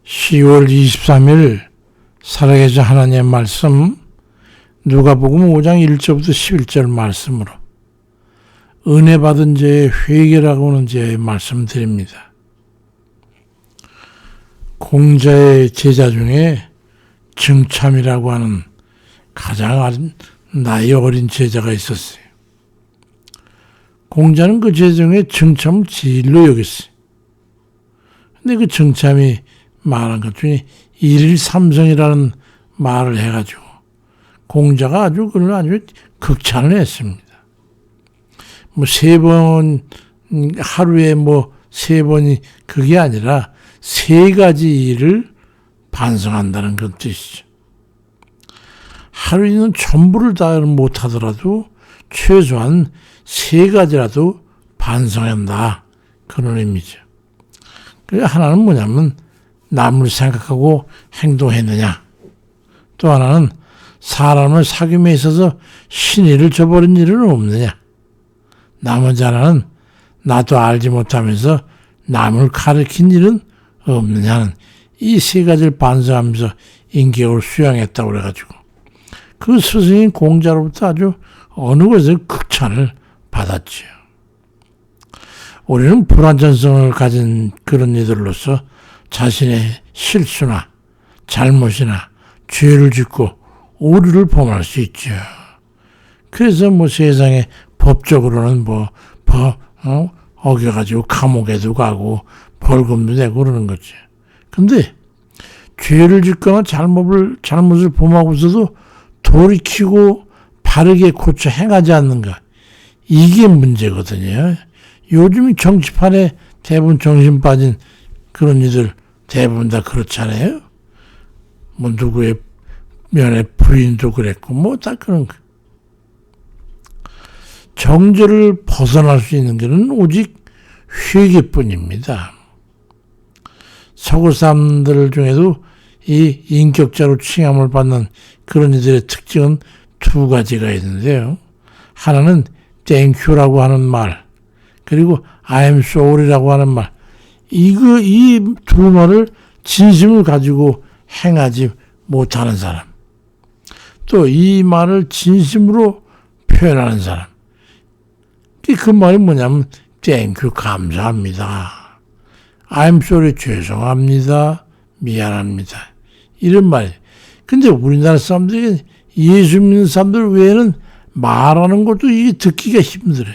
10월 23일 살아계신 하나님의 말씀 누가복음 5장 1절부터 11절 말씀으로 은혜 받은 자의 회개라고 하는 자의 말씀드립니다. 공자의 제자 중에 증참이라고 하는 가장 나이 어린 제자가 있었어요. 공자는 그 제자 중에 증참을 진리로 여겼어요. 근데 그 증참이 말한 것 중에 일일삼성이라는 말을 해가지고 공자가 그걸 아주 극찬을 했습니다. 하루에 세 번이 그게 아니라 세 가지 일을 반성한다는 그 뜻이죠. 하루에 있는 전부를 다 못하더라도 최소한 세 가지라도 반성한다. 그런 의미죠. 하나는 뭐냐면 남을 생각하고 행동했느냐. 또 하나는 사람을 사귐에 있어서 신의를 저버린 일은 없느냐. 나머지 하나는 나도 알지 못하면서 남을 가르친 일은 없느냐는 이 세 가지를 반성하면서 인격을 수양했다고 그래가지고 그 스승인 공자로부터 아주 어느 곳에서 극찬을 받았지요. 우리는 불완전성을 가진 그런 이들로서 자신의 실수나 잘못이나 죄를 짓고 오류를 범할 수 있죠. 그래서 세상에 법적으로는 어겨가지고 감옥에도 가고 벌금도 내고 그러는 거죠. 근데 죄를 짓거나 잘못을 범하고서도 돌이키고 바르게 고쳐 행하지 않는가. 이게 문제거든요. 요즘 정치판에 대부분 정신 빠진 그런 이들 대부분 다 그렇잖아요. 누구의 면에 부인도 그랬고 다 그런 거. 정죄를 벗어날 수 있는 길은 오직 회개뿐입니다. 서구 사람들 중에도 이 인격자로 칭함을 받는 그런 이들의 특징은 두 가지가 있는데요. 하나는 thank you라고 하는 말, 그리고 I am sorry라고 하는 말. 이 두 말을 진심을 가지고 행하지 못하는 사람. 또 이 말을 진심으로 표현하는 사람. 그 말이 뭐냐면 thank you, 감사합니다. I'm sorry, 죄송합니다. 미안합니다. 이런 말. 근데 우리나라 사람들이 예수 믿는 사람들 외에는 말하는 것도 이게 듣기가 힘들어요.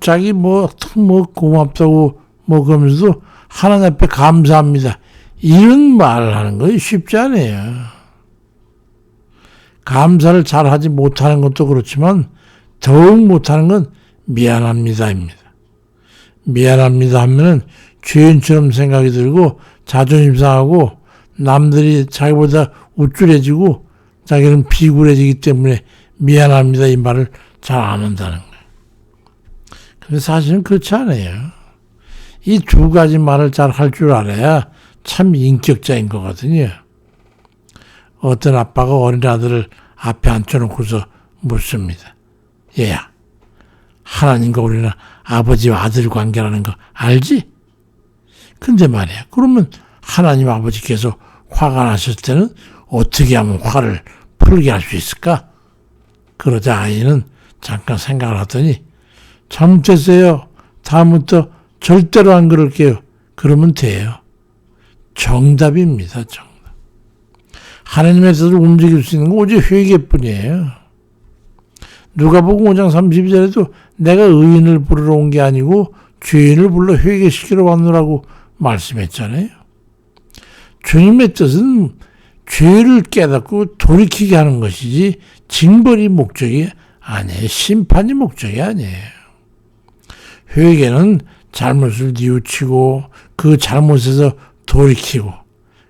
자기 고맙다고 그러면서도 하나님 앞에 감사합니다. 이런 말을 하는 거 쉽지 않아요. 감사를 잘 하지 못하는 것도 그렇지만 더욱 못하는 건 미안합니다입니다. 미안합니다 하면은 죄인처럼 생각이 들고 자존심 상하고 남들이 자기보다 우쭐해지고 자기는 비굴해지기 때문에 미안합니다 이 말을 잘 안 한다는 거예요. 근데 사실은 그렇지 않아요. 이 두 가지 말을 잘 할 줄 알아야 참 인격자인 거거든요. 어떤 아빠가 어린 아들을 앞에 앉혀놓고서 묻습니다. 얘야, 하나님과 우리는 아버지와 아들 관계라는 거 알지? 근데 말이야, 그러면 하나님 아버지께서 화가 나셨을 때는 어떻게 하면 화를 풀게 할 수 있을까? 그러자 아이는 잠깐 생각을 하더니 잘못했어요. 다음부터 절대로 안 그럴게요. 그러면 돼요. 정답입니다. 정답. 하나님의 뜻을 움직일 수 있는 건 오직 회개뿐이에요. 누가복음 5장 32절에도 내가 의인을 부르러 온 게 아니고 죄인을 불러 회개시키러 왔노라고 말씀했잖아요. 주님의 뜻은 죄를 깨닫고 돌이키게 하는 것이지 징벌이 목적이 아니에요. 심판이 목적이 아니에요. 회개는 잘못을 뉘우치고 그 잘못에서 돌이키고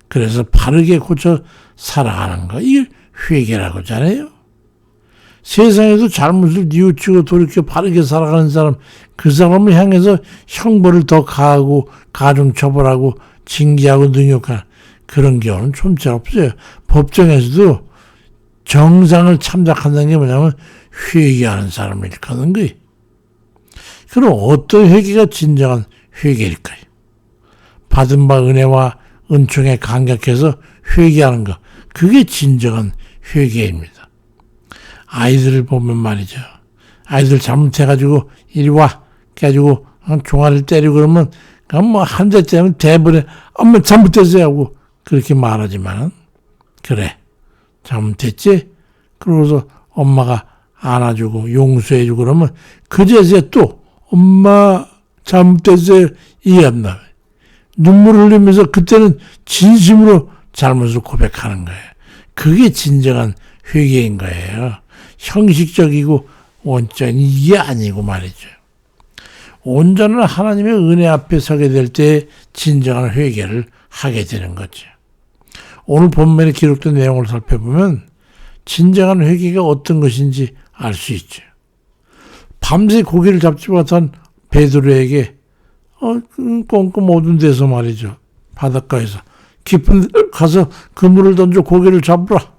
그래서 바르게 고쳐 살아가는 거. 이게 회개라고 하잖아요. 세상에도 잘못을 뉘우치고 돌이켜 바르게 살아가는 사람, 그 사람을 향해서 형벌을 더 가하고 가중처벌하고 징계하고 능욕하는 그런 경우는 존재 없어요. 법정에서도 정상을 참작한다는 게 뭐냐면 회개하는 사람을 일컫는 거예요. 그럼 어떤 회개가 진정한 회개일까요? 받은 바 은혜와 은총에 감격해서 회개하는 것. 그게 진정한 회개입니다. 아이들을 보면 말이죠. 아이들 잘못해가지고 이리 와. 그래가지고 종아리를 때리고 그러면 뭐 한 대 때리면 대부분 엄마 잘못했어요 하고 그렇게 말하지만 그래 잘못했지? 그러고서 엄마가 안아주고 용서해주고 그러면 그제서야 또 엄마 잘못했어요 이해한다. 눈물을 흘리면서 그때는 진심으로 잘못을 고백하는 거예요. 그게 진정한 회개인 거예요. 형식적이고 온전히 이게 아니고 말이죠. 온전한 하나님의 은혜 앞에 서게 될 때 진정한 회개를 하게 되는 거죠. 오늘 본문에 기록된 내용을 살펴보면 진정한 회개가 어떤 것인지 알 수 있죠. 밤새 고기를 잡지 못한 베드로에게 꽁꽁 어두운 데서 말이죠. 바닷가에서 깊은 데 가서 그물을 던져 고기를 잡으라.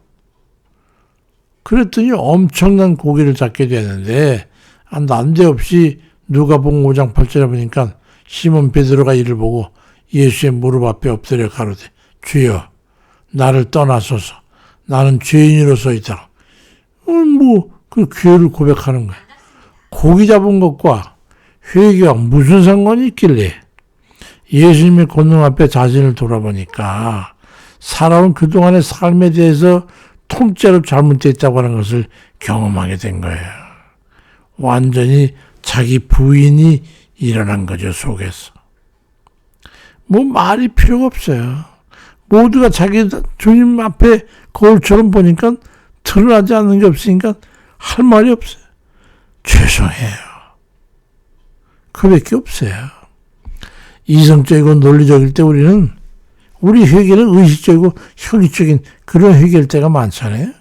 그랬더니 엄청난 고기를 잡게 되는데 난데없이 누가복음 5장 8절에 보니까 시몬 베드로가 이를 보고 예수의 무릎 앞에 엎드려 가로되 주여 나를 떠나소서 나는 죄인으로서 있다. 그 죄를 고백하는 거야. 고기 잡은 것과 회개와 무슨 상관이 있길래 예수님의 권능 앞에 자신을 돌아보니까 살아온 그동안의 삶에 대해서 통째로 잘못됐다고 하는 것을 경험하게 된 거예요. 완전히 자기 부인이 일어난 거죠, 속에서. 뭐 말이 필요가 없어요. 모두가 자기 주님 앞에 거울처럼 보니까 드러나지 않는 게 없으니까 할 말이 없어요. 죄송해요. 그밖에 없어요. 이성적이고 논리적일 때 우리 회개는 의식적이고 형식적인 그런 회개일 때가 많잖아요.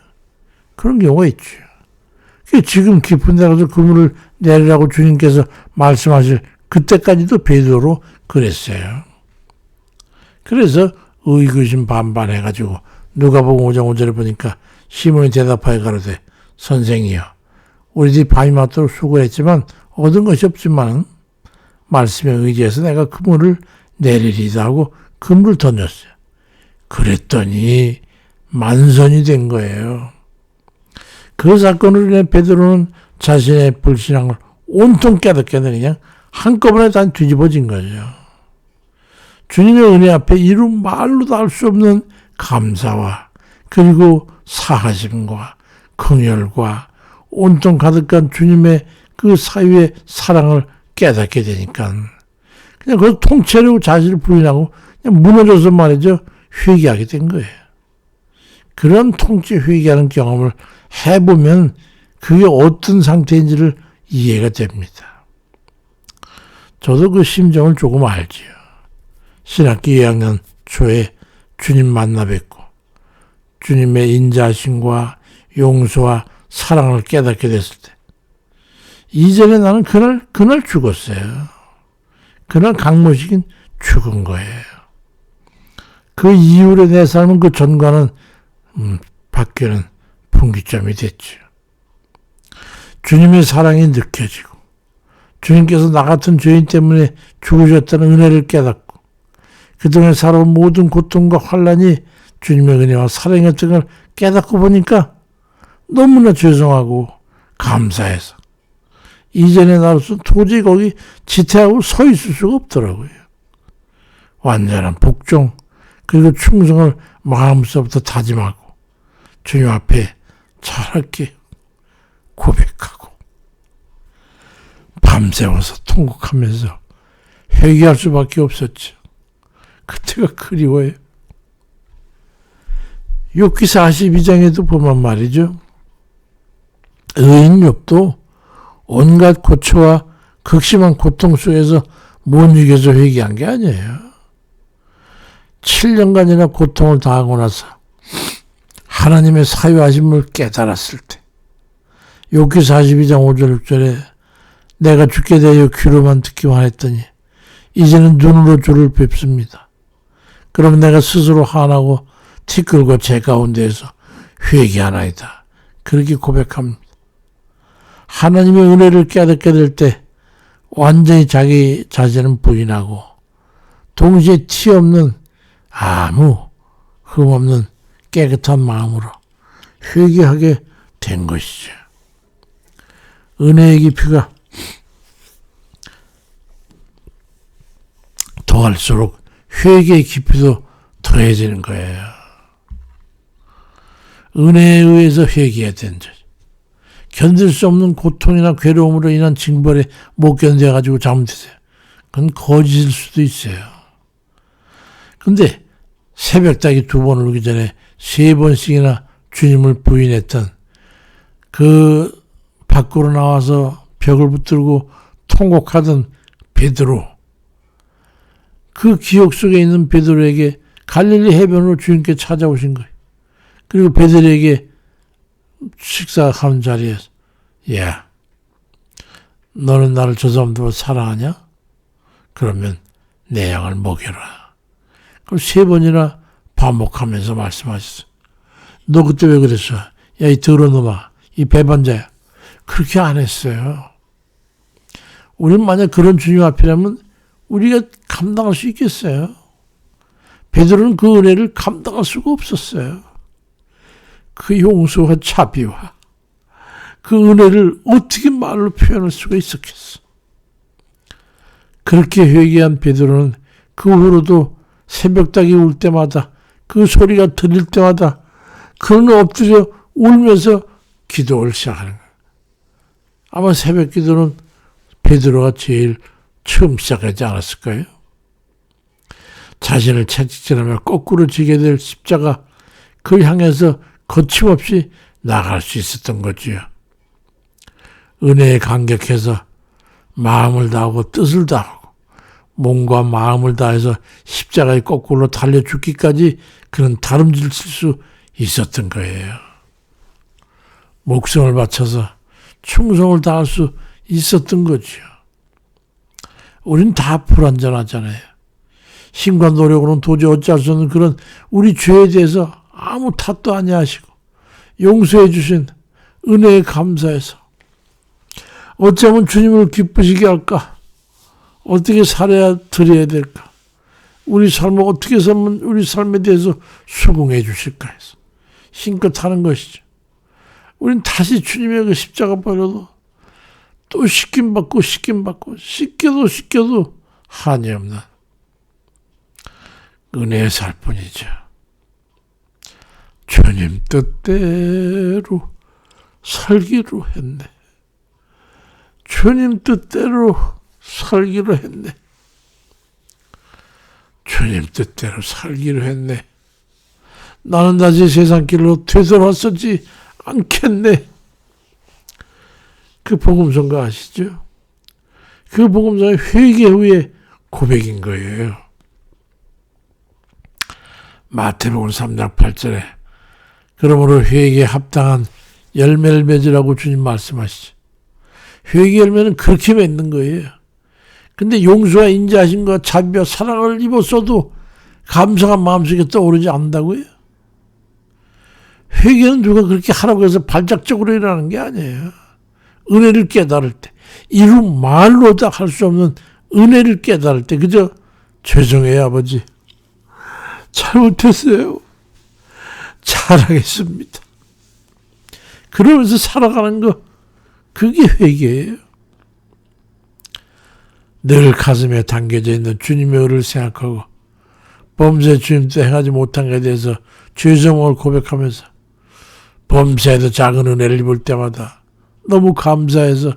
그런 경우가 있죠. 지금 깊은 데 가서 그물을 내리라고 주님께서 말씀하실 그때까지도 베드로로 그랬어요. 그래서 의구심 반반 해가지고 누가복음 5장 5절에 보니까 시몬이 대답하여 가로되 선생이여 우리들이 밤이 맞도록 수고했지만 얻은 것이 없지만 말씀에 의지해서 내가 그물을 내리리다 하고 그물을 던졌어요. 그랬더니 만선이 된 거예요. 그 사건으로 인해 베드로는 자신의 불신앙을 온통 깨닫게 되는 그냥 한꺼번에 다 뒤집어진 거죠. 주님의 은혜 앞에 이루 말로도 알 수 없는 감사와 그리고 사하심과 긍휼과 온통 가득한 주님의 그 사유의 사랑을 깨닫게 되니까 그냥 그걸 통째로 자신을 부인하고 그냥 무너져서 말이죠. 회개하게 된 거예요. 그런 통째 회개하는 경험을 해보면 그게 어떤 상태인지를 이해가 됩니다. 저도 그 심정을 조금 알지요. 신학기 2학년 초에 주님 만나 뵙고 주님의 인자하심과 용서와 사랑을 깨닫게 됐을 때 이전에 나는 그날 죽었어요. 그날 강모식인 죽은 거예요. 그 이후로 내 삶은 그 전과는 바뀌는 분기점이 됐죠. 주님의 사랑이 느껴지고 주님께서 나 같은 죄인 때문에 죽으셨다는 은혜를 깨닫고 그동안 살아온 모든 고통과 환난이 주님의 은혜와 사랑이었던 걸 깨닫고 보니까 너무나 죄송하고 감사해서 이전에 나로서 도저히 거기 지체하고 서 있을 수가 없더라고요. 완전한 복종 그리고 충성을 마음속부터 다짐하고 주님 앞에 차갑게 고백하고 밤새워서 통곡하면서 회개할 수밖에 없었죠. 그때가 그리워요. 욥기 42장에도 보면 말이죠. 의인 욥도 온갖 고초와 극심한 고통 속에서 못 이겨서 회개한 게 아니에요. 7년간이나 고통을 당하고 나서 하나님의 사유하심을 깨달았을 때 욥기 42장 5절 6절에 내가 죽게 되어 귀로만 듣기만 했더니 이제는 눈으로 주를 뵙습니다. 그럼 내가 스스로 화나고 티끌고 제 가운데에서 회개하나이다. 그렇게 고백합니다. 하나님의 은혜를 깨닫게 될 때 완전히 자기 자신은 부인하고 동시에 티 없는 아무 흠 없는 깨끗한 마음으로 회개하게 된 것이죠. 은혜의 깊이가 더할수록 회개의 깊이도 더해지는 거예요. 은혜에 의해서 회개해야 되는 거죠. 견딜 수 없는 고통이나 괴로움으로 인한 징벌에 못 견뎌가지고 잘못했어요. 그건 거짓일 수도 있어요. 근데 새벽닭이 2번 울기 전에 3번씩이나 주님을 부인했던 그 밖으로 나와서 벽을 붙들고 통곡하던 베드로, 그 기억 속에 있는 베드로에게 갈릴리 해변으로 주님께 찾아오신 거예요. 그리고 베드로에게 식사하는 자리에서, 야, 너는 나를 저 사람들보다 사랑하냐? 그러면 내 양을 먹여라. 그럼 3번이나 반복하면서 말씀하셨어요. 너 그때 왜 그랬어? 야, 이 더러운 놈아, 이 배반자야. 그렇게 안 했어요. 우리는 만약 그런 주님 앞이라면 우리가 감당할 수 있겠어요? 베드로는 그 은혜를 감당할 수가 없었어요. 그 용서와 자비와 그 은혜를 어떻게 말로 표현할 수가 있었겠어? 그렇게 회개한 베드로는 그 후로도 새벽닭이 울 때마다, 그 소리가 들릴 때마다 그는 엎드려 울면서 기도를 시작하는 거예요. 아마 새벽 기도는 베드로가 제일 처음 시작하지 않았을까요? 자신을 채찍질하며 거꾸로 지게 될 십자가, 그를 향해서 거침없이 나갈 수 있었던 거지요. 은혜에 감격해서 마음을 다하고 뜻을 다하고 몸과 마음을 다해서 십자가에 거꾸로 달려 죽기까지 그는 다름질 수 있었던 거예요. 목숨을 바쳐서 충성을 다할 수 있었던 거지요. 우린 다 불완전하잖아요. 힘과 노력으로는 도저히 어찌할 수 없는 그런 우리 죄에 대해서 아무 탓도 아니하시고 용서해 주신 은혜에 감사해서 어쩌면 주님을 기쁘시게 할까? 어떻게 살아야 드려야 될까? 우리 삶을 어떻게 살면 우리 삶에 대해서 수긍해 주실까 해서 힘껏 하는 것이죠. 우린 다시 주님의 그 십자가 버려도 또 씻김받고 씻겨도 한이 없는 은혜의 살 뿐이죠. 주님 뜻대로 살기로 했네. 주님 뜻대로 살기로 했네. 주님 뜻대로 살기로 했네. 나는 다시 세상 길로 되돌아서지 않겠네. 그 복음성가 아시죠? 그 복음성의 회개 후에 고백인 거예요. 마태복음 3장 8절에 그러므로 회개에 합당한 열매를 맺으라고 주님 말씀하시죠. 회개 열매는 그렇게 맺는 거예요. 근데 용서와 인자하심과 자비와 사랑을 입었어도 감사한 마음속에 떠오르지 않는다고요? 회개는 누가 그렇게 하라고 해서 발작적으로 일어나는 게 아니에요. 은혜를 깨달을 때, 이루 말로 다 할 수 없는 은혜를 깨달을 때, 그저 죄송해요 아버지, 잘못했어요, 잘하겠습니다, 그러면서 살아가는 거, 그게 회개예요. 늘 가슴에 담겨져 있는 주님의 의를 생각하고 범죄 주님도 행하지 못한 것에 대해서 죄송함을 고백하면서 범죄에도 작은 은혜를 입을 때마다 너무 감사해서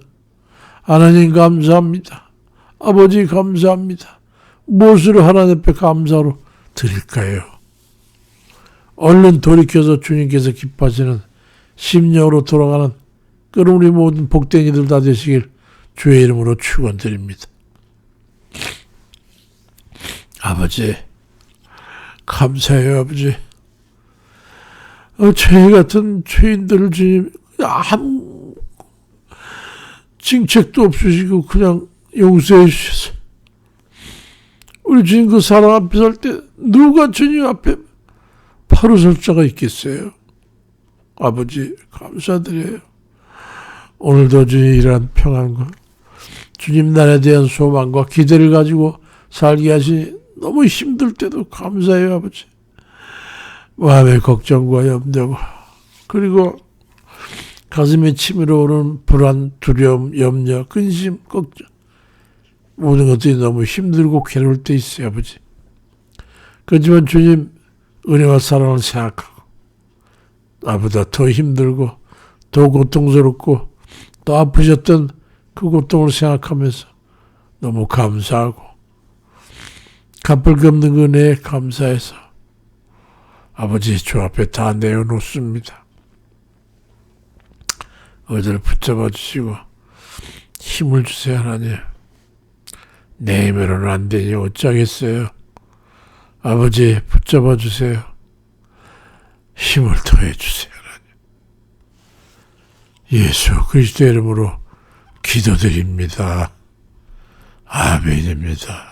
하나님 감사합니다, 아버지 감사합니다, 무엇으로 하나님 앞에 감사로 드릴까요? 얼른 돌이켜서 주님께서 기뻐하시는 심령으로 돌아가는 그런 우리 모든 복된 이들 다 되시길 주의 이름으로 축원드립니다. 아버지 감사해요. 아버지, 죄 같은 죄인들을 주님 아무 징책도 없으시고 그냥 용서해 주셔서 우리 주님 그 사랑 앞에 설 때 누가 주님 앞에 바로 설 자가 있겠어요? 아버지 감사드려요. 오늘도 주님 이러한 평안과 주님 나라에 대한 소망과 기대를 가지고 살게 하신 너무 힘들 때도 감사해요, 아버지. 마음의 걱정과 염려가, 그리고 가슴에 치밀어 오는 불안, 두려움, 염려, 근심, 걱정, 모든 것들이 너무 힘들고 괴로울 때 있어요, 아버지. 그렇지만 주님 은혜와 사랑을 생각하고 나보다 더 힘들고 더 고통스럽고 또 아프셨던 그 고통을 생각하면서 너무 감사하고 갚을 게 없는 그 은혜에 감사해서 아버지 주 앞에 다 내어놓습니다. 어디를 붙잡아 주시고 힘을 주세요, 하나님. 내 힘으로는 안 되니 어쩌겠어요. 아버지 붙잡아 주세요. 힘을 더해 주세요, 하나님. 예수 그리스도의 이름으로 기도드립니다. 아멘입니다.